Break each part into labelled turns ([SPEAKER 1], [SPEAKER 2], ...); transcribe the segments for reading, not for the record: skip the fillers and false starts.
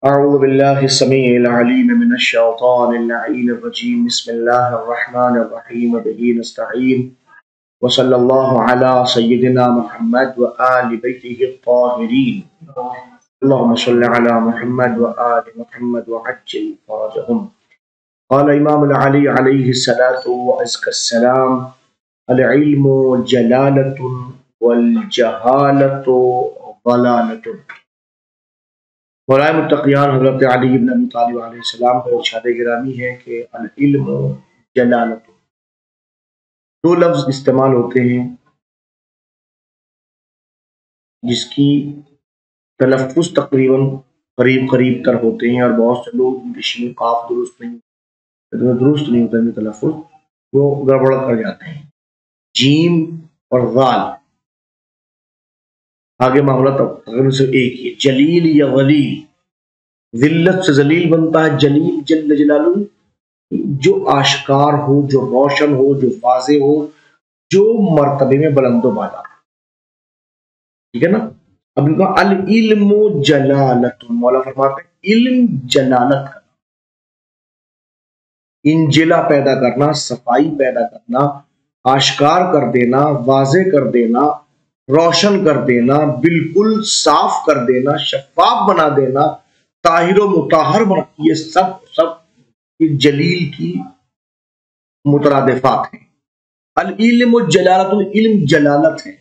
[SPEAKER 1] أعوذ بالله السميع العليم من الشيطان اللعين الرجيم. بسم الله الرحمن الرحيم به نستعين وصلى الله على سيدنا محمد وآل بيته الطاهرين. اللهم صل على محمد وآل محمد وعجل فرجهم. قال امام العلی علیہ الصلاۃ وازکی السلام: العلم جلالۃ والجہالۃ ضلالۃ. مولانا متقیان حضرت علی بن ابی طالب علیہ السلام کا ارشاد گرامی ہے کہ العلم جلالۃ. دو لفظ استعمال ہوتے ہیں جس کی تلفظ تقریباً قریب تر ہوتے ہیں، اور بہت سے لوگ ان کے شین قاف درست نہیں ہوتا ہے، تلفظ وہ گڑبڑ کر جاتے ہیں. جیم اور غال آگے معاملہ تقریباً سے ایک ہی. جلیل یا غلیل، ذلت سے ذلیل بنتا ہے. جلیل جل جلالہ، جو آشکار ہو، جو روشن ہو، جو واضح ہو، جو مرتبے میں بلند و بالا. ٹھیک ہے نا. اب ان کا العلم جلالت، مولا فرماتے ہیں علم جلالت کا، انجلا پیدا کرنا، صفائی پیدا کرنا، آشکار کر دینا، واضح کر دینا، روشن کر دینا، بالکل صاف کر دینا، شفاف بنا دینا، طاہر و مطہر بنا. یہ سب جلیل کی مترادفات ہیں. العلم جلالت، علم جلالت ہے،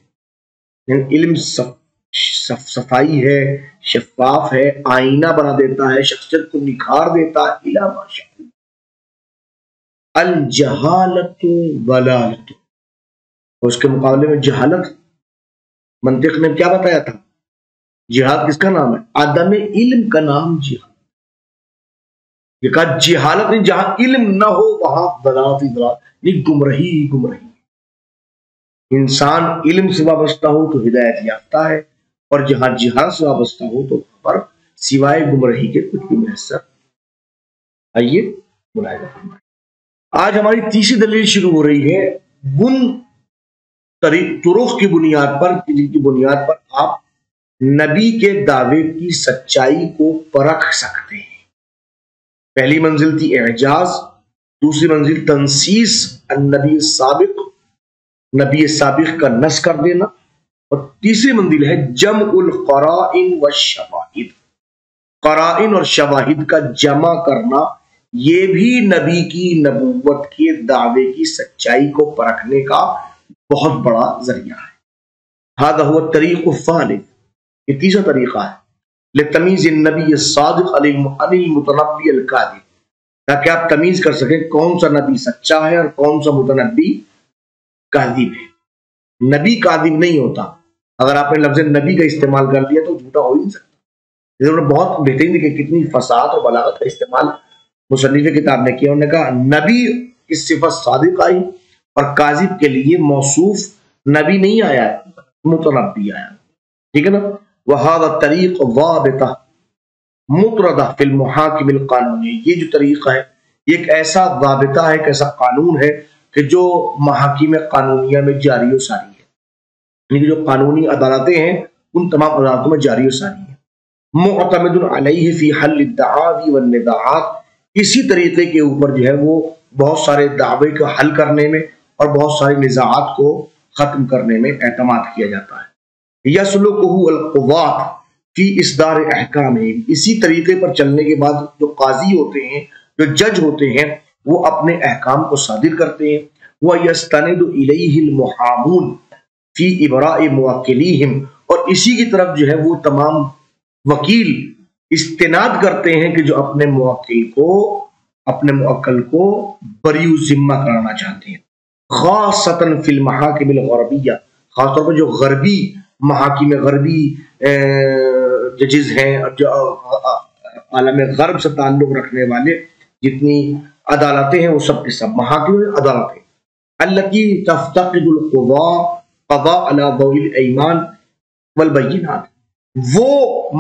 [SPEAKER 1] علم صفائی ہے، شفاف ہے، آئینہ بنا دیتا ہے، شخصیت کو نکھار دیتا ہے. الا ماشاء اللہ. الجہالت ضلالت، اور اس کے مقابلے میں جہالت، منطق نے کیا بتایا تھا؟ جہاد کس کا نام ہے؟ عدم علم کا نام جہاد. یہ کہا جہالت نہیں، جہاں علم نہ ہو وہاں ضلالت ہی ضلالت، یہ گمراہی ہی گمراہی. انسان علم سے وابستہ ہو تو ہدایت یافتہ ہے، اور جہاں جہاد سے وابستہ ہو تو پر سوائے گمراہی کے کچھ بھی میسر. آئیے ملاحظہ فرمائیں. آج ہماری تیسری دلیل شروع ہو رہی ہے ان طرق کی بنیاد پر جن کی بنیاد پر آپ نبی کے دعوے کی سچائی کو پرکھ سکتے ہیں. پہلی منزل تھی اعجاز، دوسری منزل تنسیس النبی السابق، نبی سابق کا نس کر دینا، اور تیسری منزل ہے جمع القرائن والشواہد، قرائن اور شواہد کا جمع کرنا. یہ بھی نبی کی نبوت کے دعوے کی سچائی کو پرکھنے کا بہت بڑا ذریعہ ہے. هذا هو الطریق الثالث، یہ تیسرا طریقہ ہے. لتمیز النبی الصادق عن المتنبی الکاذب، تاکہ آپ تمیز کر سکیں کون سا نبی سچا ہے اور کون سا متنبی کاذب ہے. نبی کاذب نہیں ہوتا. اگر آپ نے لفظ نبی کا استعمال کر لیا تو جھوٹا ہو ہی نہیں سکتا. انہوں نے بہت بہترین کہ کتنی فصاحت اور بلاغت کا استعمال مصنف کتاب نے کیا. انہوں نے کہا نبی کی صفت صادق آئی، اور کاذب کے لیے موصوف نبی نہیں آیا، متنبی آیا. ٹھیک ہے نا. وَهَذَا الطَّرِيقُ ضَابِطَةٌ مُطْرَدَةٌ فِي الْمُحَاكِمِ الْقَانُونِيَّةِ، یہ جو طریقہ ہے یہ ایک ایسا ضابطہ ہے، ایک ایسا قانون ہے کہ جو محاکم قانونیہ میں جاری و ساری ہے. یعنی جو قانونی عدالتیں ہیں ان تمام عدالتوں میں جاری و ساری ہے. مُعْتَمِدٌ عَلَيْهِ فِي حَلِّ الدَّعَاوِي وَالنِّزَاعَاتِ، اسی طریقے کے اوپر جو ہے وہ بہت سارے دعوے کو حل کرنے میں اور بہت سارے نزاعات کو ختم کرنے میں اعتماد کیا جاتا ہے. یسلکہ القضاۃ فی اصدار احکام، اسی طریقے پر چلنے کے بعد جو قاضی ہوتے ہیں، جو جج ہوتے ہیں، وہ اپنے احکام کو صادر کرتے ہیں. وَیَسْتَنِدُ إِلَیْهِ الْمُحَامُونَ فی ابراء موکلِیہم، اور اسی کی طرف جو ہے وہ تمام وکیل استناد کرتے ہیں کہ جو اپنے موکل کو بری ذمہ کرانا چاہتے ہیں. خاصتاً فی المحاکم الغربیہ، خاص طور پر جو غربی محاکم غربی ججز ہیں، جو عالم غرب سے تعلق رکھنے والے جتنی عدالتیں ہیں وہ سب کے سب محاکم عدالتیں. التی تفتقد القضاء قضاء على ضوء الایمان والبینات، وہ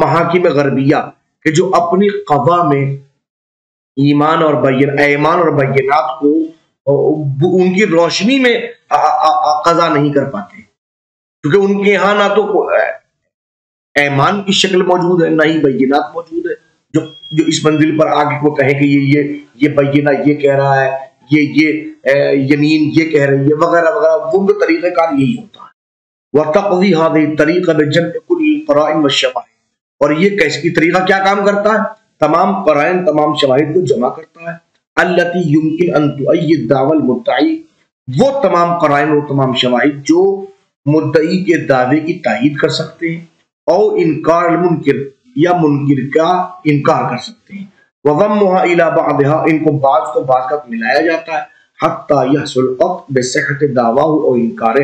[SPEAKER 1] محاکم غربیہ کہ جو اپنی قضا میں ایمان اور ایمان اور بینات کو ان کی روشنی میں قضا نہیں کر پاتے، کیونکہ ان کے یہاں نہ تو ایمان کی شکل موجود ہے، نہ ہی بینات موجود ہے جو اس منزل پر آگے وہ کہے کہ یہ بینہ یہ کہہ رہا ہے، یہ یمین یہ کہہ رہی ہے، وغیرہ وغیرہ، وہ طریقہ کار یہی ہوتا ہے۔ وَتَقْضِي هَذِهِ الطَّرِيقَةَ بِجَمْعِ كُلِّ الْقَرَائِنِ وَالشَّوَاهِدِ، اور یہ کیسی طریقہ کیا کام کرتا ہے؟ تمام قرائن، تمام شواہد کو جمع کرتا ہے۔ التي يمكن ان تؤيد دعوى المدعي، وہ تمام قرائن اور تمام شواہد جو مدعی کے دعوے کی تائید کر سکتے ہیں، اور انکار المنکر، یا منکر کا انکار کر سکتے ہیں۔ وَضَمُّهَا إِلَى بَعْضِهَا، ان کو بعض کو بعض کا ملایا جاتا ہے، حتیٰ يحصل القطع بصحة دعواه اور انکارے،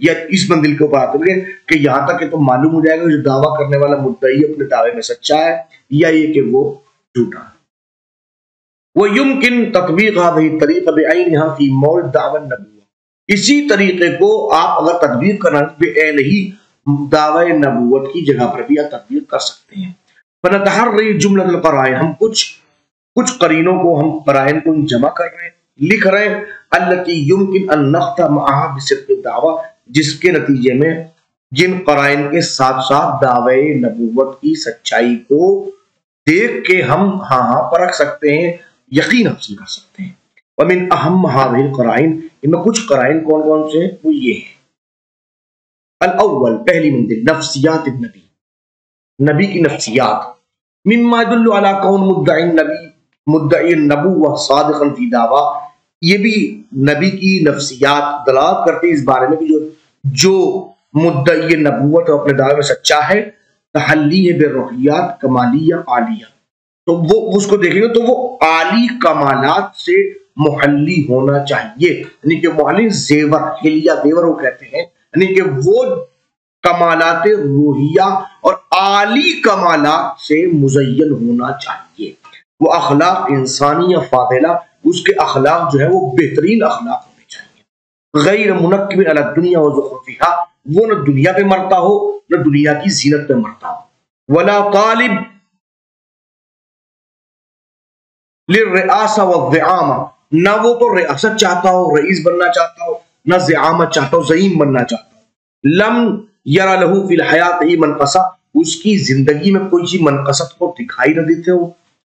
[SPEAKER 1] یا اس منزل کے اوپر آتے ہیں کہ یہاں تک کہ تو معلوم ہو جائے گا جو دعویٰ کرنے والا مدعی اپنے دعوے میں سچا ہے یا یہ کہ وہ جھوٹا ہے۔ وَيُمْكِن تطبیق هذه الطریقہ بعینها فی مورد دعوی النبوہ، اسی طریقے کو آپ اگر تطبیق کرنا بعین ہی دعوی نبوت کی جگہ پر بھی آپ تطبیق کر سکتے ہیں۔ فنتحری جملۃ القرائن، ہم کچھ قرینوں کو، ہم قرائن کو جمع کر رہے ہیں، لکھ رہے ہیں، التي يمكن ان نختم معها بصدق الدعوی، جس کے نتیجے میں جن قرائن کے ساتھ ساتھ دعوی نبوت کی سچائی کو دیکھ کے ہم ہاں پرکھ سکتے ہیں، یقین حاصل کر سکتے ہیں۔ ومن اہم هذه القرائن، ان میں کچھ قرائن کون کون سے ہیں؟ وہ یہ ہیں۔ الاول، پہلی منزل، نفسیات النبی، نبی کی نفسیات، مما يدل على كون مدعی النبوہ صادقا فی دعوی، یہ بھی نبی کی نفسیات دلالت کرتے ہیں اس بارے میں کہ جو مدعی نبوت اور اپنے دعوے میں سچا ہے، تحلی ہے بالروحیات کمالیہ عالیہ، تو وہ اس کو دیکھیں گے تو وہ عالی کمالات سے محلی ہونا چاہیے، یعنی کہ محلی زیور، حلیہ زیور وہ کہتے ہیں، یعنی کہ وہ کمالات روحیہ اور عالی کمالات سے مزین ہونا چاہیے۔ وہ اخلاق انسانی فاضلہ، اس کے اخلاق جو ہے وہ بہترین اخلاق ہونے چاہیے۔ غیر منقب علی الدنیا وزخرفہا، وہ نہ دنیا پہ مرتا ہو نہ دنیا کی زینت پہ مرتا ہو۔ ولا طالب للرئاسہ والزعامہ، نہ وہ تو ریاست چاہتا ہو، رئیس بننا چاہتا ہو، نہ زعامت چاہتا ہو، زعیم بننا چاہتا ہو۔ لم یرا لہو فی الحیات منقصہ، اس کی زندگی میں کوئی چیز منقصت کو دکھائی نہ دیتے ہو،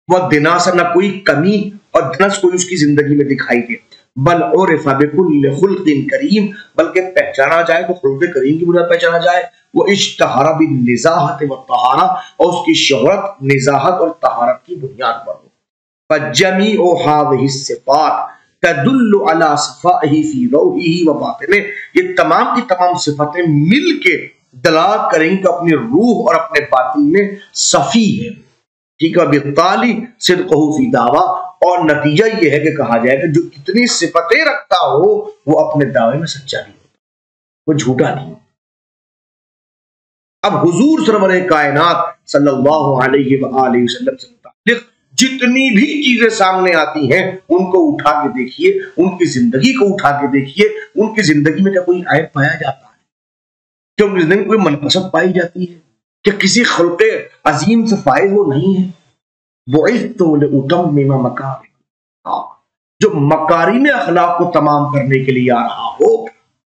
[SPEAKER 1] وہ دناسا، نہ کوئی کمی اور دنس کوئی اس کی زندگی میں دکھائی دے، بل عرف بکل خلق کریم، بلکہ پہچانا جائے تو خلق کریم کی بنیاد پہچانا جائے، وہ اشتہر بالنزاہت والطہارہ، اور اس کی شہرت نزاہت اور طہارت کی بنیاد پر ہو۔ فجمیع هذه الصفات تدل على صفائه في روحه وباطنه، یہ تمام کی تمام صفتیں مل کے دلالت کریں کہ اپنی روح اور اپنے باطن میں صفی ہے، ٹھیک ہے، بالتالی صدقہ فی دعوی، اور نتیجہ یہ ہے کہ کہا جائے کہ جو اتنی صفتیں رکھتا ہو وہ اپنے دعوے میں سچا نہیں ہوتا، وہ جھوٹا نہیں ہوتا۔ اب حضور سرور کائنات صلی اللہ علیہ وآلہ وسلم سے متعلق جتنی بھی چیزیں سامنے آتی ہیں ان کو اٹھا کے دیکھیے، ان کی زندگی کو اٹھا کے دیکھیے، ان کی زندگی میں کیا کوئی عیب پایا جاتا ہے؟ کیا ان کی زندگی میں کوئی منقصت پائی جاتی ہے؟ کہ کسی خلق عظیم سے فائز وہ نہیں ہے؟ بعثت لأتمم مکارم، جو مکارم اخلاق کو تمام کرنے کے لیے آ رہا ہو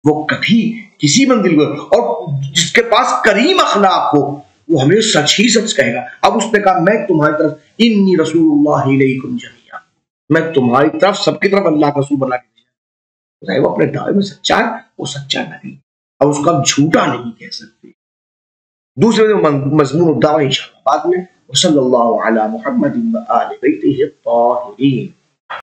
[SPEAKER 1] وہ کبھی کسی منزل کو، اور جس کے پاس کریم اخلاق ہو وہ ہمیں سچ ہی سچ کہے گا۔ اب اس نے کہا میں تمہاری طرف انی رسول اللہ علیکم جمیعا، میں تمہاری طرف سب کی طرف اللہ کا رسول بنا کے بھیجا، وہ اپنے دعوے میں سچا ہے، وہ سچا نبی، اب اس کا جھوٹا نہیں کہہ سکتے۔ دوسرے مضمون الدعوہ انشاءاللہ بعد میں۔ وصلی اللہ علی محمد وآل بیتہ الطاہرین۔